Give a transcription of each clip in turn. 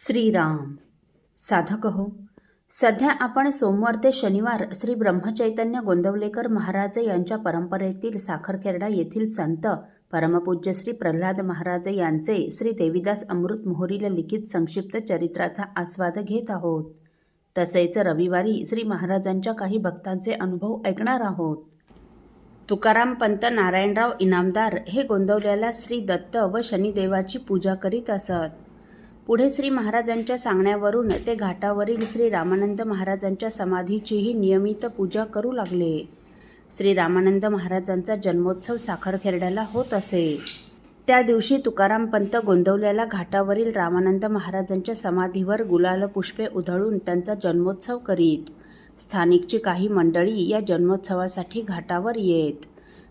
श्रीराम. साधक हो, सध्या आपण सोमवार ते शनिवार श्री ब्रह्मचैतन्य गोंदवलेकर महाराज यांच्या परंपरेतील साखरखेर्डा येथील संत परमपूज्य श्री प्रल्हाद महाराज यांचे श्री देवीदास अमृत मोहोरीला लिखित संक्षिप्त चरित्राचा आस्वाद घेत आहोत. तसेच रविवारी श्री महाराजांच्या काही भक्तांचे अनुभव ऐकणार आहोत. तुकाराम पंत नारायणराव इनामदार हे गोंदवल्याला श्री दत्त व शनिदेवाची पूजा करीत असत. पुढे श्री महाराजांच्या सांगण्यावरून ते घाटावरील श्री रामानंद महाराजांच्या समाधीचीही नियमित पूजा करू लागले. श्री रामानंद महाराजांचा जन्मोत्सव साखरखेर्ड्याला होत असे. त्या दिवशी तुकाराम पंत गोंदवल्याला घाटावरील रामानंद महाराजांच्या समाधीवर गुलाल पुष्पे उधळून त्यांचा जन्मोत्सव करीत. स्थानिकची काही मंडळी या जन्मोत्सवासाठी घाटावर येत.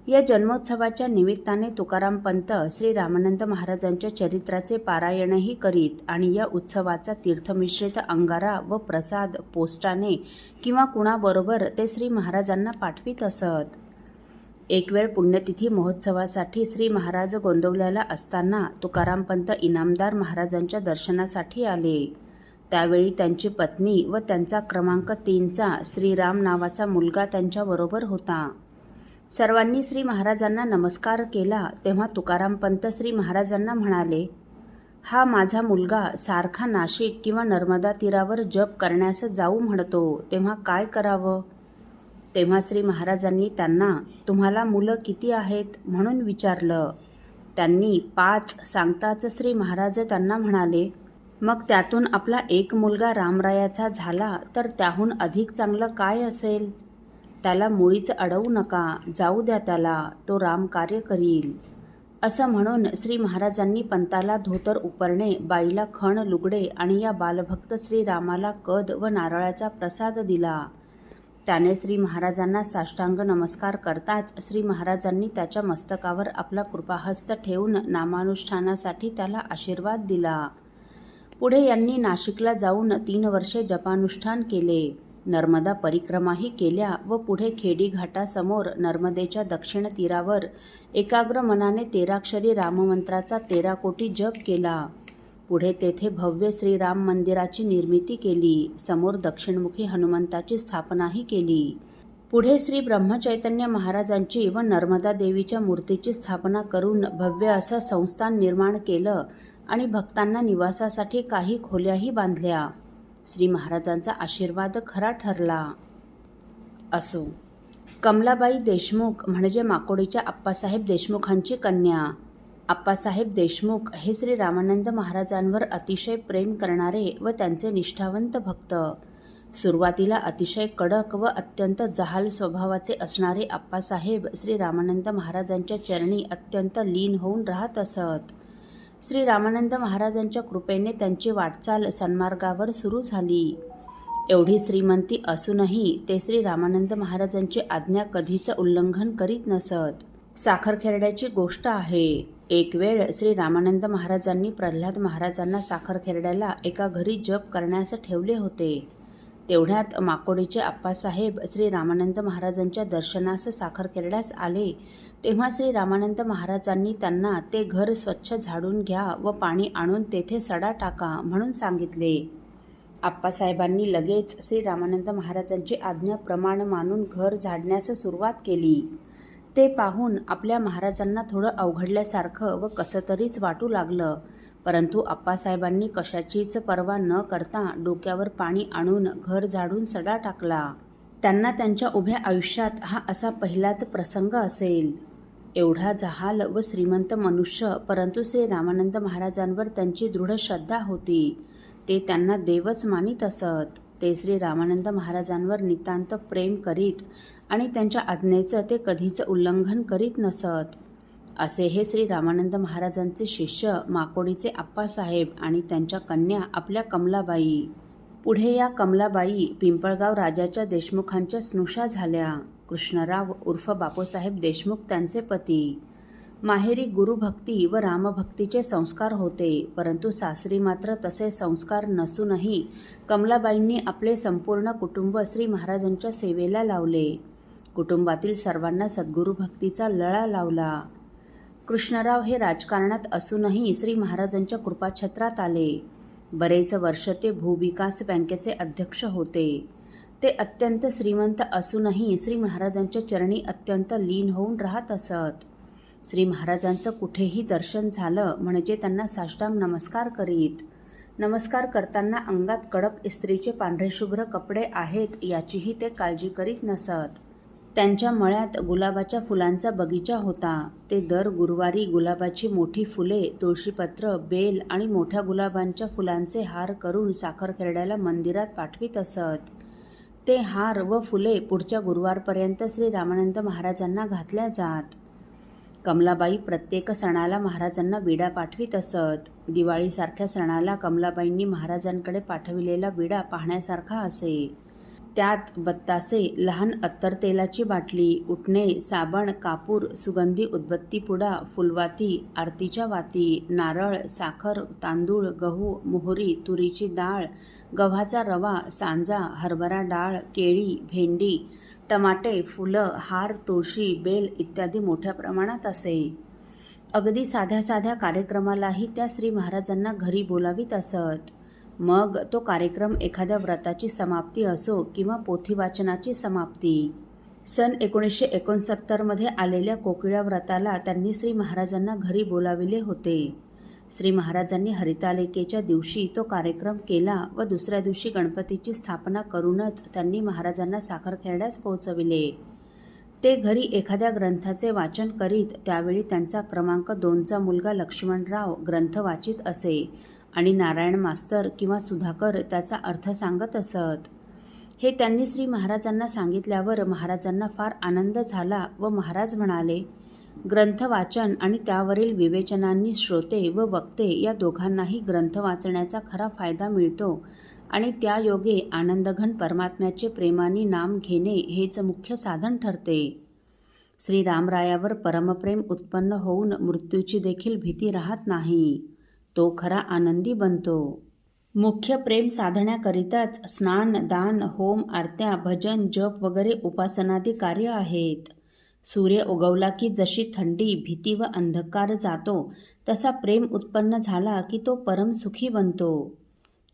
या जन्मोत्सवाच्या निमित्ताने तुकाराम पंत श्री रामानंद महाराजांच्या चरित्राचे पारायणही करीत आणि या उत्सवाचा तीर्थमिश्रित अंगारा व प्रसाद पोस्टाने किंवा कुणाबरोबर ते श्री महाराजांना पाठवीत असत. एक वेळ पुण्यतिथी महोत्सवासाठी श्री महाराज गोंदवल्याला असताना तुकाराम पंत इनामदार महाराजांच्या दर्शनासाठी आले. त्यावेळी त्यांची पत्नी व त्यांचा क्रमांक 3चा श्रीराम नावाचा मुलगा त्यांच्याबरोबर होता. सर्वांनी श्री महाराजांना नमस्कार केला तेव्हा तुकाराम पंत श्री महाराजांना म्हणाले, हा माझा मुलगा सारखा नाशिक किंवा नर्मदा तीरावर जप करण्यास जाऊ म्हणतो, तेव्हा काय करावं? तेव्हा श्री महाराजांनी त्यांना तुम्हाला मुलं किती आहेत म्हणून विचारलं. त्यांनी 5 सांगताच श्री महाराज त्यांना म्हणाले, मग त्यातून आपला एक मुलगा रामरायाचा झाला तर त्याहून अधिक चांगलं काय असेल? त्याला मुळीच अडवू नका, जाऊ द्या त्याला, तो राम कार्य करील. असं म्हणून श्री महाराजांनी पंताला धोतर उपरणे, बाईला खण लुगडे आणि या बालभक्त श्रीरामाला कद व नारळाचा प्रसाद दिला. त्याने श्री महाराजांना साष्टांग नमस्कार करताच श्री महाराजांनी त्याच्या मस्तकावर आपला कृपाहस्त ठेवून नामानुष्ठानासाठी त्याला आशीर्वाद दिला. पुढे यांनी नाशिकला जाऊन 3 वर्षे जपानुष्ठान केले. नर्मदा परिक्रमाही केल्या व पुढे खेडी घाटासमोर नर्मदेच्या दक्षिण तीरावर एकाग्र मनाने 13 राममंत्राचा 13 कोटी जप केला. पुढे तेथे भव्य श्रीराम मंदिराची निर्मिती केली. समोर दक्षिणमुखी हनुमंताची स्थापनाही केली. पुढे श्री ब्रह्मचैतन्य महाराजांची व नर्मदा देवीच्या मूर्तीची स्थापना करून भव्य असं संस्थान निर्माण केलं आणि भक्तांना निवासासाठी काही खोल्याही बांधल्या. श्री महाराजांचा आशीर्वाद खरा ठरला. असो, कमलाबाई देशमुख म्हणजे माकोडीच्या आप्पासाहेब देशमुखांची कन्या. आप्पासाहेब देशमुख हे श्री रामानंद महाराजांवर अतिशय प्रेम करणारे व त्यांचे निष्ठावंत भक्त. सुरुवातीला अतिशय कडक व अत्यंत जहाल स्वभावाचे असणारे आप्पासाहेब श्री रामानंद महाराजांच्या चरणी अत्यंत लीन होऊन राहत असत. श्री रामानंद महाराजांच्या कृपेने त्यांची वाटचाल सन्मार्गावर सुरू झाली. एवढी श्रीमंती असूनही ते श्री रामानंद महाराजांची आज्ञा कधीच उल्लंघन करीत नसत. साखरखेर्ड्याची गोष्ट आहे. एक वेळ श्री रामानंद महाराजांनी प्रल्हाद महाराजांना साखरखेर्ड्याला एका घरी जप करण्यास ठेवले होते. तेवढ्यात माकोडीचे आप्पासाहेब श्री रामानंद महाराजांच्या दर्शनास साखरखेर्ड्यास आले. तेव्हा श्री रामानंद महाराजांनी त्यांना ते घर स्वच्छ झाडून घ्या व पाणी आणून तेथे सडा टाका म्हणून सांगितले. आप्पासाहेबांनी लगेच श्री रामानंद महाराजांची आज्ञा प्रमाण मानून घर झाडण्यास सुरुवात केली. ते पाहून आपल्या महाराजांना थोडं अवघडल्यासारखं व कसंतरीच वाटू लागलं. परंतु आप्पासाहेबांनी कशाचीच पर्वा न करता डोक्यावर पाणी आणून घर झाडून सडा टाकला. त्यांना त्यांच्या उभ्या आयुष्यात हा असा पहिलाच प्रसंग असेल. एवढा जहाल व श्रीमंत मनुष्य, परंतु श्री रामानंद महाराजांवर त्यांची दृढ श्रद्धा होती. ते त्यांना देवच मानित असत. ते श्री रामानंद महाराजांवर नितांत प्रेम करीत आणि त्यांच्या आज्ञेचं ते कधीच उल्लंघन करीत नसत. असे हे श्री रामानंद महाराजांचे शिष्य माकोडीचे आप्पासाहेब आणि त्यांच्या कन्या आपल्या कमलाबाई. पुढे या कमलाबाई पिंपळगाव राजाच्या देशमुखांच्या स्नुषा झाल्या. कृष्णराव उर्फ बापूसाहेब देशमुख त्यांचे पती. माहेरी गुरुभक्ती व रामभक्तीचे संस्कार होते, परंतु सासरी मात्र तसे संस्कार नसूनही कमलाबाईंनी आपले संपूर्ण कुटुंब श्री महाराजांच्या सेवेला लावले. कुटुंबातील सर्वांना सद्गुरुभक्तीचा लळा लावला. कृष्णराव हे राजकारणात असूनही श्री महाराजांच्या कृपाछत्रात आले. बरेच वर्ष ते भूविकास बँकेचे अध्यक्ष होते. ते अत्यंत श्रीमंत असूनही श्री महाराजांच्या चरणी अत्यंत लीन होऊन राहत असत. श्री महाराजांचं कुठेही दर्शन झालं म्हणजे त्यांना साष्टांग नमस्कार करीत. नमस्कार करताना अंगात कडक इस्त्रीचे पांढरेशुभ्र कपडे आहेत याचीही ते काळजी करीत नसत. त्यांच्या मळ्यात गुलाबाच्या फुलांचा बगीचा होता. ते दर गुरुवारी गुलाबाची मोठी फुले, तुळशीपत्र, बेल आणि मोठ्या गुलाबांच्या फुलांचे हार करून साखरखेर्ड्याला मंदिरात पाठवीत असत. ते हार व फुले पुढच्या गुरुवारपर्यंत श्री रामानंद महाराजांना घातल्या जात. कमलाबाई प्रत्येक सणाला महाराजांना विडा पाठवीत असत. दिवाळीसारख्या सणाला कमलाबाईंनी महाराजांकडे पाठविलेला विडा पाहण्यासारखा असे. त्यात बत्तासे, लहान अत्तर तेलाची बाटली, उटणे, साबण, कापूर, सुगंधी उदबत्तीपुडा, फुलवाती, आरतीच्या वाती, नारळ, साखर, तांदूळ, गहू, मोहरी, तुरीची डाळ, गव्हाचा रवा, सांजा, हरभरा डाळ, केळी, भेंडी, टमाटे, फुलं, हार, तुळशी, बेल इत्यादी मोठ्या प्रमाणात असे. अगदी साध्या साध्या कार्यक्रमालाही त्या श्री महाराजांना घरी बोलावीत असत. मग तो कार्यक्रम एखाद्या व्रताची समाप्ती असो किंवा पोथी वाचनाची समाप्ती. सन 1969 आलेल्या कोकिळा व्रताला त्यांनी श्री महाराजांना घरी बोलाविले होते. श्री महाराजांनी हरितालिकेच्या दिवशी तो कार्यक्रम केला व दुसऱ्या दिवशी गणपतीची स्थापना करूनच त्यांनी महाराजांना साखरखेर्ड्यास पोहोचविले. ते घरी एखाद्या ग्रंथाचे वाचन करीत. त्यावेळी त्यांचा क्रमांक 2चा मुलगा लक्ष्मणराव ग्रंथ वाचित असे आणि नारायण मास्तर किंवा सुधाकर त्याचा अर्थ सांगत असत. हे त्यांनी श्री महाराजांना सांगितल्यावर महाराजांना फार आनंद झाला व महाराज म्हणाले, ग्रंथ वाचन आणि त्यावरील विवेचनांनी श्रोते व वक्ते या दोघांनाही ग्रंथ वाचण्याचा खरा फायदा मिळतो आणि त्यायोगे आनंदघन परमात्म्याचे प्रेमाने नाम घेणे हेच मुख्य साधन ठरते. श्री रामरायावर परमप्रेम उत्पन्न होऊन मृत्यूची देखील भीती राहत नाही. तो खरा आनंदी बनतो. मुख्य प्रेम साधण्याकरिताच स्नान, दान, होम, आरत्या, भजन, जप वगैरे उपासनादी कार्य आहेत. सूर्य उगवला की जशी थंडी, भीती व अंधकार जातो तसा प्रेम उत्पन्न झाला की तो परमसुखी बनतो.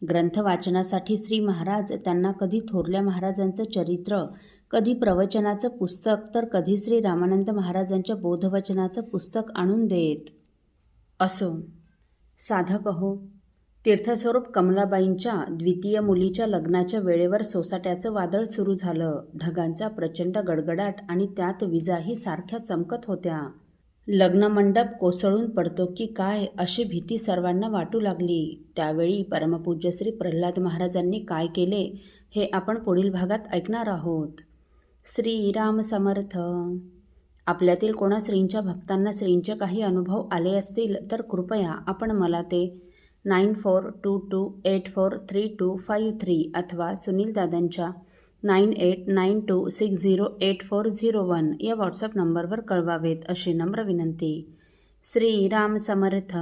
ग्रंथ वाचनासाठी श्री महाराज त्यांना कधी थोरल्या महाराजांचं चरित्र, कधी प्रवचनाचं पुस्तक तर कधी श्री रामानंद महाराजांच्या बोधवचनाचं पुस्तक आणून देत. असो, साधक हो, तीर्थस्वरूप कमलाबाईंच्या द्वितीय मुलीच्या लग्नाच्या वेळेवर सोसाट्याचं वादळ सुरू झालं. ढगांचा प्रचंड गडगडाट आणि त्यात विजाही सारख्या चमकत होत्या. लग्नमंडप कोसळून पडतो की काय अशी भीती सर्वांना वाटू लागली. त्यावेळी परमपूज्य श्री प्रल्हाद महाराजांनी काय केले हे आपण पुढील भागात ऐकणार आहोत. श्रीराम समर्थ. आपल्यातील कोणा श्रींच्या भक्तांना श्रींचे काही अनुभव आले असतील तर कृपया आपण मला ते 9422843253 अथवा सुनील दादांच्या 9892608401 या व्हॉट्सअप नंबरवर कळवावेत अशी नम्र विनंती. श्रीराम समर्थ.